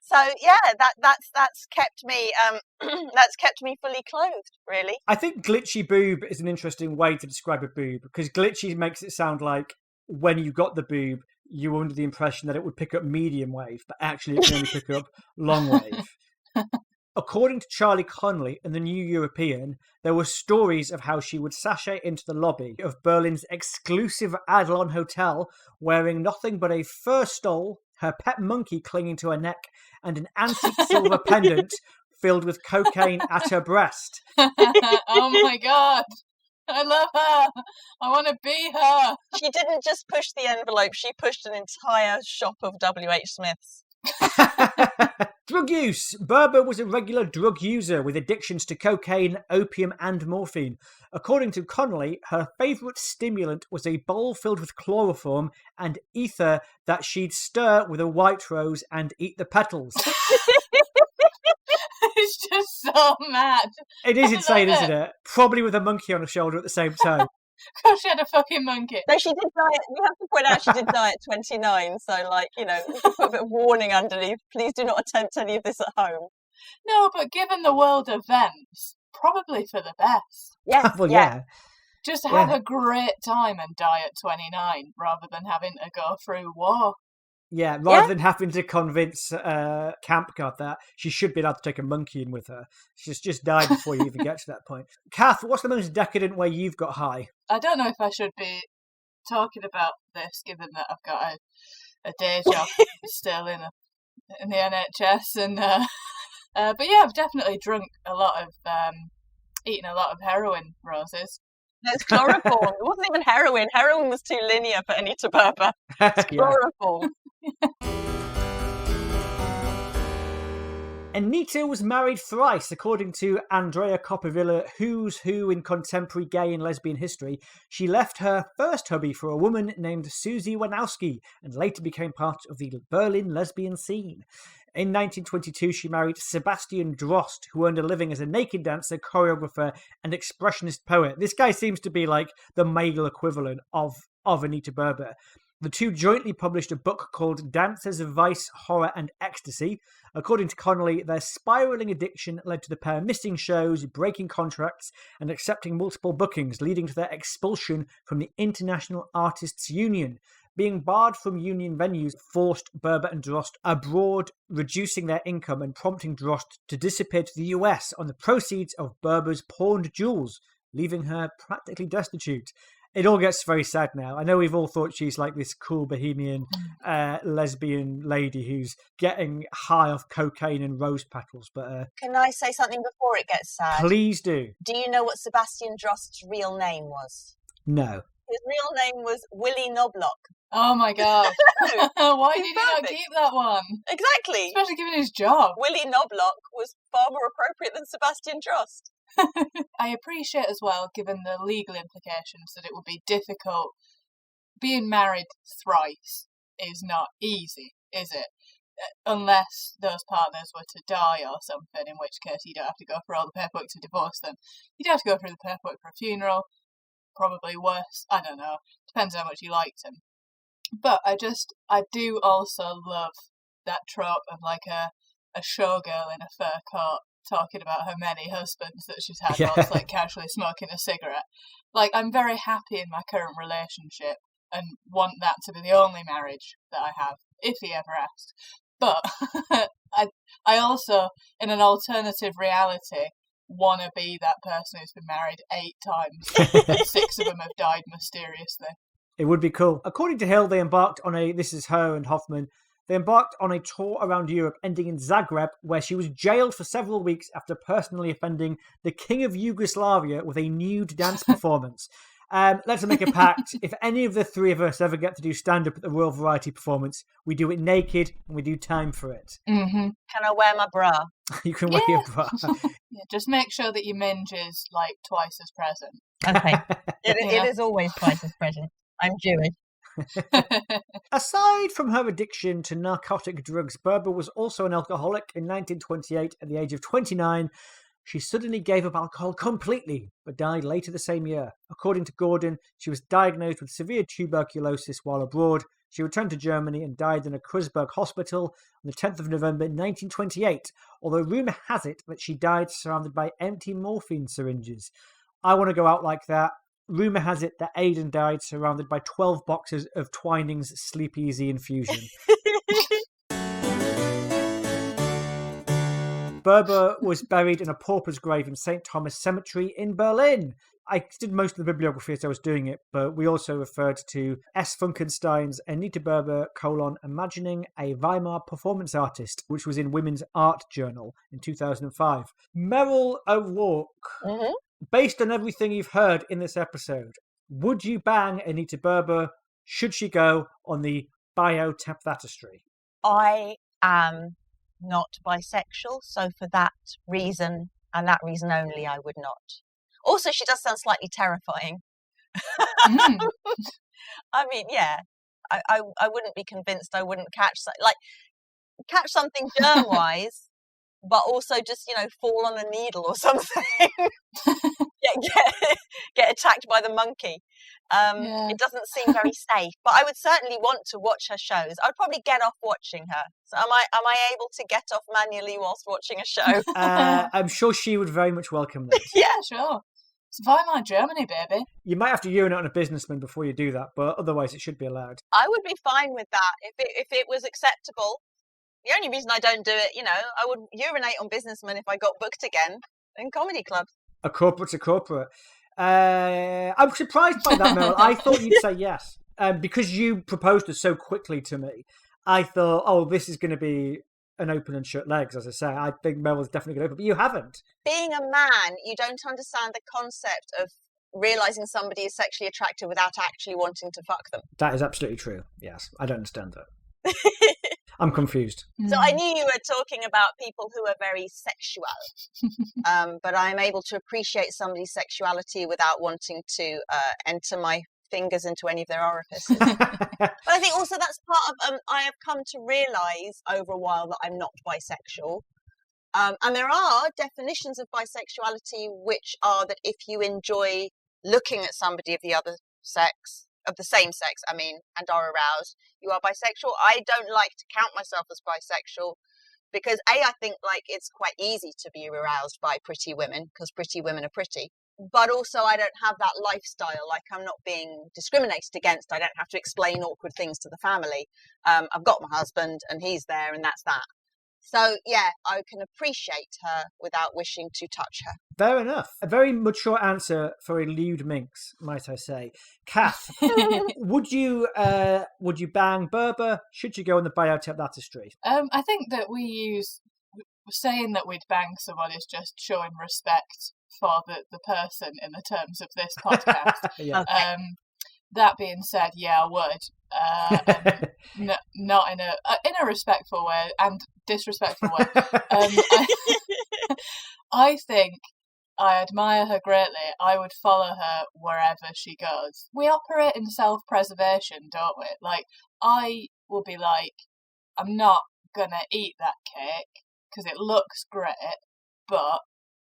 So yeah, that's kept me fully clothed, really. I think glitchy boob is an interesting way to describe a boob, because glitchy makes it sound like when you got the boob, you were under the impression that it would pick up medium wave, but actually it can only pick up long wave. According to Charlie Connolly in the New European, there were stories of how she would sashay into the lobby of Berlin's exclusive Adlon Hotel wearing nothing but a fur stole, her pet monkey clinging to her neck, and an antique silver pendant filled with cocaine at her breast. Oh my God. I love her. I want to be her. She didn't just push the envelope, she pushed an entire shop of W.H. Smiths. Drug use. Berber was a regular drug user with addictions to cocaine, opium and morphine. According to Connolly, her favourite stimulant was a bowl filled with chloroform and ether that she'd stir with a white rose and eat the petals. It's just so mad. It is insane, isn't it? Probably with a monkey on her shoulder at the same time. Because she had a fucking monkey. No, she did die. We have to point out she did die at 29. So, like, you know, we can put a bit of warning underneath. Please do not attempt any of this at home. No, but given the world events, probably for the best. Yes, Well, yeah. Just have a great time and die at 29 rather than having to go through war. Yeah, rather than having to convince Camp God that she should be allowed to take a monkey in with her. She's just died before you even get to that point. Kath, what's the most decadent way you've got high? I don't know if I should be talking about this, given that I've got a day job still in the NHS, and but yeah, I've definitely drunk a lot of, eaten a lot of heroin, Roses. It's chloroform. It wasn't even heroin. Heroin was too linear for Anita Berber. It's chloroform. Anita was married thrice, according to Andrea Coppervilla, Who's Who in Contemporary Gay and Lesbian History. She left her first hubby for a woman named Susie Wanowski and later became part of the Berlin lesbian scene. In 1922, she married Sebastian Drost, who earned a living as a naked dancer, choreographer, and expressionist poet. This guy seems to be like the male equivalent of Anita Berber. The two jointly published a book called Dancers of Vice, Horror and Ecstasy. According to Connolly, their spiralling addiction led to the pair missing shows, breaking contracts, and accepting multiple bookings, leading to their expulsion from the International Artists Union. Being barred from union venues forced Berber and Drost abroad, reducing their income and prompting Drost to disappear to the US on the proceeds of Berber's pawned jewels, leaving her practically destitute. It all gets very sad now. I know we've all thought she's like this cool bohemian lesbian lady who's getting high off cocaine and rose petals, but... Can I say something before it gets sad? Please do. Do you know what Sebastian Drost's real name was? No. His real name was Willie Knobloch. Oh my God. Why did he not perfect. keep that one? Exactly. Especially given his job. Willie Knobloch was far more appropriate than Sebastian Drost. I appreciate as well, given the legal implications, that it would be difficult. Being married thrice is not easy, is it? Unless those partners were to die or something, in which case you don't have to go through all the paperwork to divorce them. You don't have to go through the paperwork for a funeral. Probably worse. I don't know. Depends how much you liked him. But I do also love that trope of like a showgirl in a fur coat talking about her many husbands that she's had whilst like casually smoking a cigarette. Like, I'm very happy in my current relationship and want that to be the only marriage that I have, if he ever asks. But I also, in an alternative reality, want to be that person who's been married 8 times and 6 of them have died mysteriously. It would be cool. According to Hill, they embarked on this is her and Hoffman, they embarked on a tour around Europe, ending in Zagreb, where she was jailed for several weeks after personally offending the King of Yugoslavia with a nude dance performance. Let's make a pact. If any of the 3 of us ever get to do stand-up at the Royal Variety performance, we do it naked and we do time for it. Mm-hmm. Can I wear my bra? You can wear your bra. Yeah, just make sure that your minge is like twice as present. Okay. It is always twice as present. I'm Jewish. Aside from her addiction to narcotic drugs, Berber was also an alcoholic. In 1928, at the age of 29, she suddenly gave up alcohol completely, but died later the same year. According to Gordon, she was diagnosed with severe tuberculosis while abroad. She returned to Germany and died in a Kreuzberg hospital on the 10th of November 1928, although rumour has it that she died surrounded by empty morphine syringes. I want to go out like that. Rumour has it that Aidan died surrounded by 12 boxes of Twinings Sleep Easy infusion. Berber was buried in a pauper's grave in St. Thomas Cemetery in Berlin. I did most of the bibliography as I was doing it, but we also referred to S. Funkenstein's Anita Berber, Imagining a Weimar Performance Artist, which was in Women's Art Journal in 2005. Meryl O'Rourke. Mm-hmm. Based on everything you've heard in this episode, would you bang Anita Berber? Should she go on the biotaphatistry? I am not bisexual, so for that reason, and that reason only, I would not. Also, she does sound slightly terrifying. Mm. I mean, yeah, I wouldn't be convinced I wouldn't catch something germ-wise, but also just, fall on a needle or something. get attacked by the monkey. It doesn't seem very safe, but I would certainly want to watch her shows. I'd probably get off watching her. So am I able to get off manually whilst watching a show? I'm sure she would very much welcome this. Yeah, sure. It's Weimar Germany, baby. You might have to urinate on a businessman before you do that, but otherwise it should be allowed. I would be fine with that if it was acceptable. The only reason I don't do it, I would urinate on businessmen if I got booked again in comedy clubs. A corporate's a corporate. I'm surprised by that, Meryl. I thought you'd say yes. Because you proposed it so quickly to me, I thought, this is going to be an open and shut legs, as I say. I think Meryl's definitely going to open, but you haven't. Being a man, you don't understand the concept of realising somebody is sexually attractive without actually wanting to fuck them. That is absolutely true, yes. I don't understand that. I'm confused. So I knew you were talking about people who are very sexual, but I'm able to appreciate somebody's sexuality without wanting to enter my fingers into any of their orifices. But I think also that's part of, I have come to realise over a while that I'm not bisexual. And there are definitions of bisexuality which are that if you enjoy looking at somebody of the other sex, of the same sex, and are aroused, you are bisexual. I don't like to count myself as bisexual because I think it's quite easy to be aroused by pretty women because pretty women are pretty. But also I don't have that lifestyle, I'm not being discriminated against. I don't have to explain awkward things to the family. I've got my husband and he's there and that's that. So, yeah, I can appreciate her without wishing to touch her. Fair enough. A very mature answer for a lewd minx, might I say. Kath, would you bang Berber? Should you go on the biotaphatistry? I think that saying that we'd bang someone is just showing respect for the person in the terms of this podcast. Yeah. Okay. That being said, yeah, I would. Not in a respectful way and disrespectful way. I think I admire her greatly. I would follow her wherever she goes. We operate in self-preservation, don't we? I will be I'm not gonna eat that cake because it looks great, but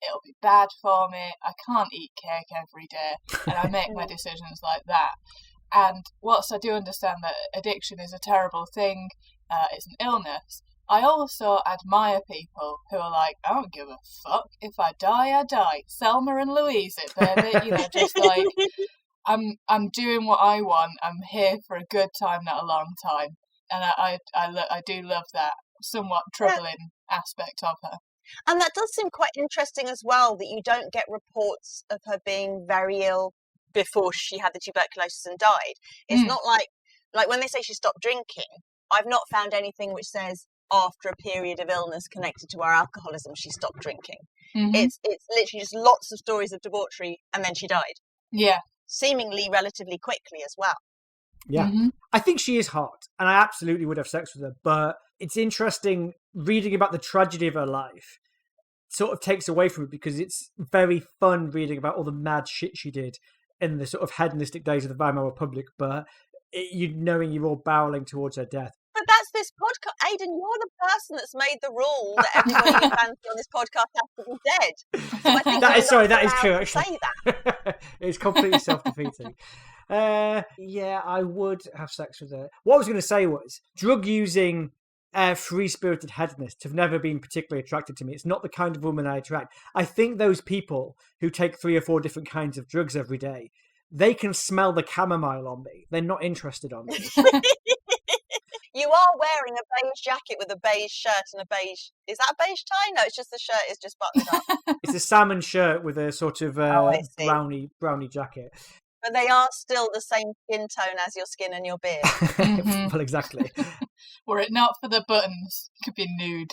it'll be bad for me. I can't eat cake every day, and I make my decisions like that. And whilst I do understand that addiction is a terrible thing, it's an illness, I also admire people who are I don't give a fuck. If I die, I die. Selma and Louise it, baby. Just I'm doing what I want. I'm here for a good time, not a long time. And I do love that somewhat troubling aspect of her. And that does seem quite interesting as well, that you don't get reports of her being very ill before she had the tuberculosis and died. It's not like when they say she stopped drinking, I've not found anything which says after a period of illness connected to her alcoholism she stopped drinking. It's literally just lots of stories of debauchery, and then she died. Yeah. Seemingly relatively quickly as well. Yeah. I think she is hot, and I absolutely would have sex with her, but it's interesting reading about the tragedy of her life. Sort of takes away from it, because it's very fun reading about all the mad shit she did in the sort of hedonistic days of the Weimar Republic, but knowing you're all barreling towards her death. But that's this podcast. Aidan, you're the person that's made the rule that everybody who fancy on this podcast has to be dead. So I think that is true, to actually. say that. It's completely self-defeating. Yeah, I would have sex with her. What I was going to say was, drug-using, free-spirited hedonists have never been particularly attracted to me. It's not the kind of woman I attract. I think those people who take 3 or 4 different kinds of drugs every day, they can smell the chamomile on me. They're not interested on me. You are wearing a beige jacket with a beige shirt and a beige... Is that a beige tie? No, it's just the shirt is just buttoned up. It's a salmon shirt with a sort of brownie jacket. But they are still the same skin tone as your skin and your beard. Well, exactly. Were it not for the buttons, it could be nude.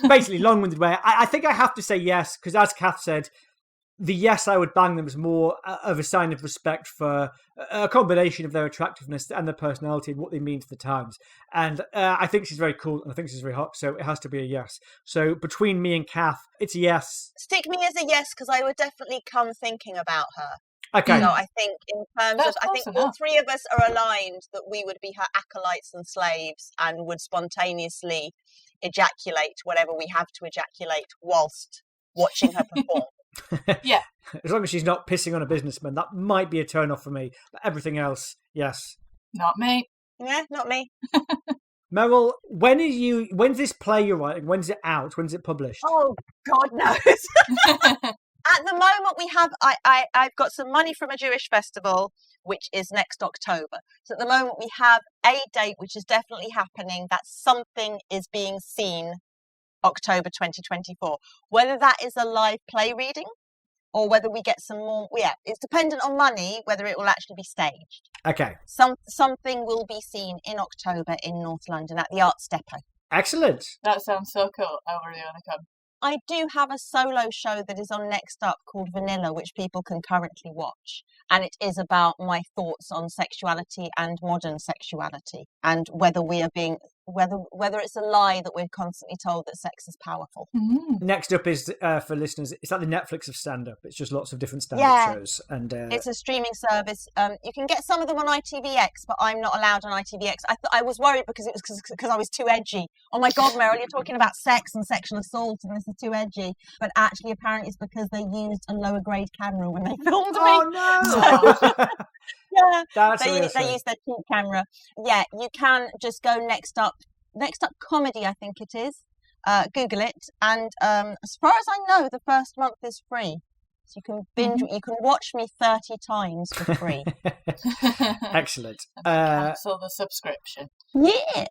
Basically, long-winded way. I think I have to say yes, because as Kath said, the yes I would bang them is more of a sign of respect for a combination of their attractiveness and their personality and what they mean to the times. And I think she's very cool, and I think she's very hot, so it has to be a yes. So between me and Kath, it's a yes. Stick me as a yes, because I would definitely come thinking about her. Okay. So I think in terms That's of, I think close enough. all 3 of us are aligned that we would be her acolytes and slaves and would spontaneously ejaculate whatever we have to ejaculate whilst watching her perform. Yeah. As long as she's not pissing on a businessman, that might be a turn off for me. But everything else, yes. Not me. Yeah, not me. Meryl, when's this play you're writing? When's it out? When's it published? Oh, God knows. At the moment, we have. I've got some money from a Jewish festival, which is next October. So at the moment, we have a date which is definitely happening. That something is being seen October 2024. Whether that is a live play reading or whether we get some more. Yeah, it's dependent on money whether it will actually be staged. Okay. Something will be seen in October in North London at the Arts Depot. Excellent. That sounds so cool. I really want to come. I do have a solo show that is on Next Up called Vanilla, which people can currently watch. And it is about my thoughts on sexuality and modern sexuality, and whether we are being, whether it's a lie that we're constantly told that sex is powerful. Next Up is, for listeners, it's like the Netflix of stand-up. It's just lots of different stand-up shows. And it's a streaming service. You can get some of them on ITVX, but I'm not allowed on ITVX. I was worried because I was too edgy. Oh my God, Meryl, you're talking about sex and sexual assault and this is too edgy. But actually, apparently it's because they used a lower grade camera when they filmed me. Oh no! Yeah, they use their cheap camera. Yeah, you can just go Next Up Comedy, I think it is. Google it, and as far as I know, the first month is free, so you can binge. You can watch me 30 times for free. Excellent. Cancel the subscription. Yeah.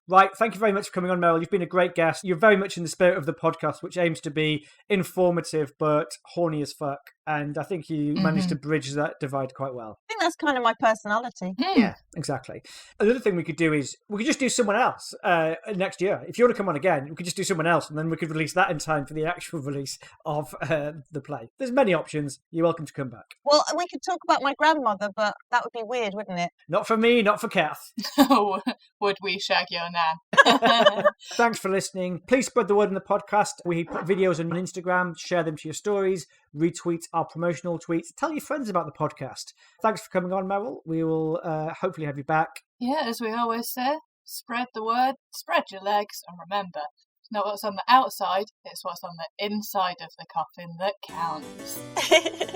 Right, thank you very much for coming on, Meryl. You've been a great guest. You're very much in the spirit of the podcast, which aims to be informative but horny as fuck. And I think you managed to bridge that divide quite well. I think that's kind of my personality. Yeah, exactly. Another thing we could do is we could just do someone else next year. If you want to come on again, we could just do someone else, and then we could release that in time for the actual release of the play. There's many options. You're welcome to come back. Well, we could talk about my grandmother, but that would be weird, wouldn't it? Not for me, not for Kath. Would we shag your nan? Thanks for listening. Please spread the word on the podcast. We put videos on Instagram, share them to your stories, retweet our promotional tweets. Tell your friends about the podcast. Thanks for coming on, Meryl. We will hopefully have you back. Yeah, as we always say, spread the word, spread your legs, and remember, it's not what's on the outside, it's what's on the inside of the coffin that counts.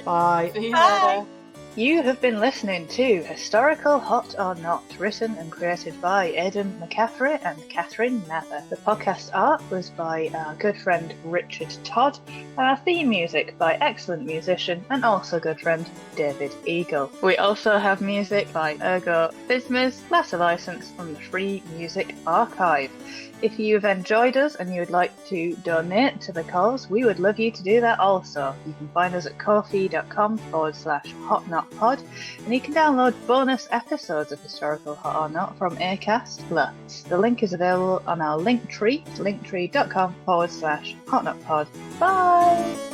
Bye. See you Bye. later. You have been listening to Historical Hot or Not, written and created by Aidan McCaffrey and Catherine Mather. The podcast art was by our good friend Richard Todd, and our theme music by excellent musician and also good friend David Eagle. We also have music by Ergo Fismas, that's a license from the Free Music Archive. If you've enjoyed us and you would like to donate to the cause, we would love you to do that also. You can find us at ko-fi.com/hotnotpod, and you can download bonus episodes of Historical Hot or Not from Acast Plus. The link is available on our Linktree, linktree.com/hotnotpod. Bye!